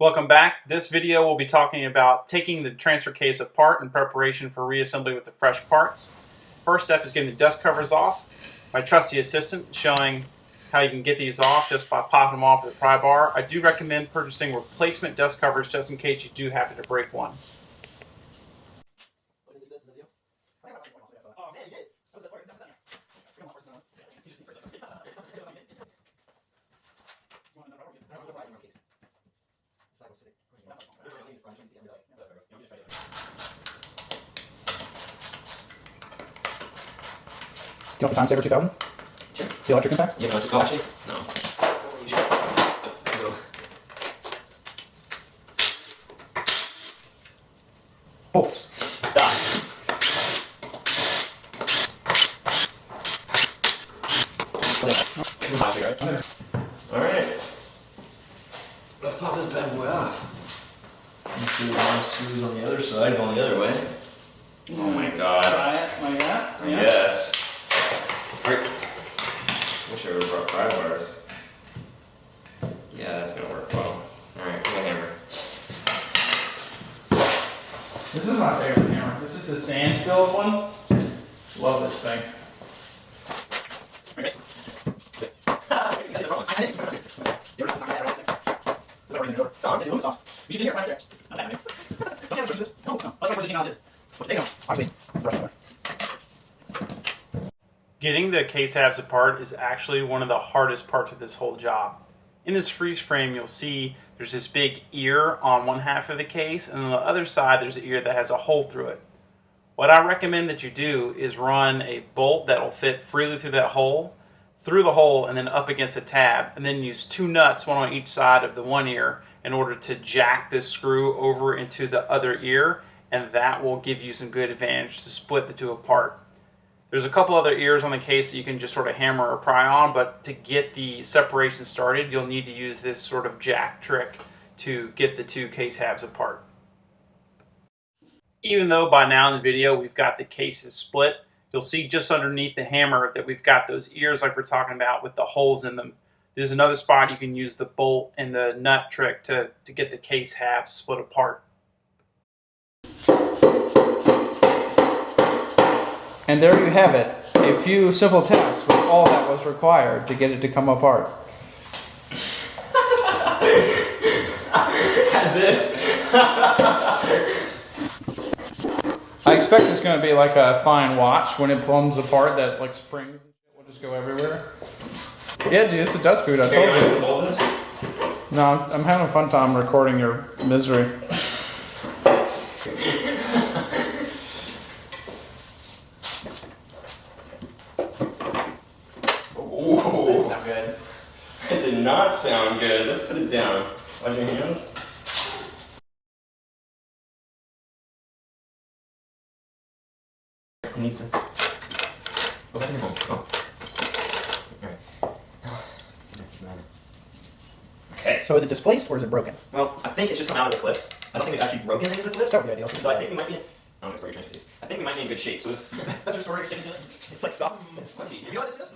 Welcome back. This video will be talking about taking the transfer case apart in preparation for reassembly with the fresh parts. First step is getting the dust covers off. My trusty assistant showing how you can get these off just by popping them off with a pry bar. I do recommend purchasing replacement dust covers just in case you do happen to break one. Do you want the Time Saver 2000? Sure. The electric impact? Yeah, electric. Oh, actually, no. Bolts. Alright. Let's pop this bad boy off. Let's see the screws on the other side going the other way. Oh my god. Try it like that? Yeah. Yes. Wish I would have brought pry bars. Yeah, that's gonna work well. Alright, give me a hammer. This is my favorite hammer. This is the sand Philip one. Love this thing. Okay. Getting the case halves apart is actually one of the hardest parts of this whole job. In this freeze frame, you'll see there's this big ear on one half of the case, and on the other side there's an ear that has a hole through it. What I recommend that you do is run a bolt that will fit freely through that hole, through the hole, and then up against the tab, and then use two nuts, one on each side of the one ear, in order to jack this screw over into the other ear, and that will give you some good advantage to split the two apart. There's a couple other ears on the case that you can just sort of hammer or pry on, but to get the separation started, you'll need to use this sort of jack trick to get the two case halves apart. Even though by now in the video we've got the cases split, you'll see just underneath the hammer that we've got those ears like we're talking about with the holes in them. There's another spot you can use the bolt and the nut trick to get the case halves split apart. And there you have it. A few simple taps was all that was required to get it to come apart. As if. I expect it's going to be like a fine watch when it comes apart that like springs and shit will just go everywhere. Yeah, dude, it's a dust boot. I told you. No, I'm having a fun time recording your misery. Ooh. That sound good. It did not sound good. Let's put it down. Wash your hands. It needs to. Go back in your home. Oh. Okay. So is it displaced or is it broken? Well, I think it's just come out of the clips. I don't think we've actually broken any of the clips. That would be ideal. So I think we might be in. I don't know where your transfer case. I think we might be in good shape. So That's your story. it's like soft and spongy. You know what this is?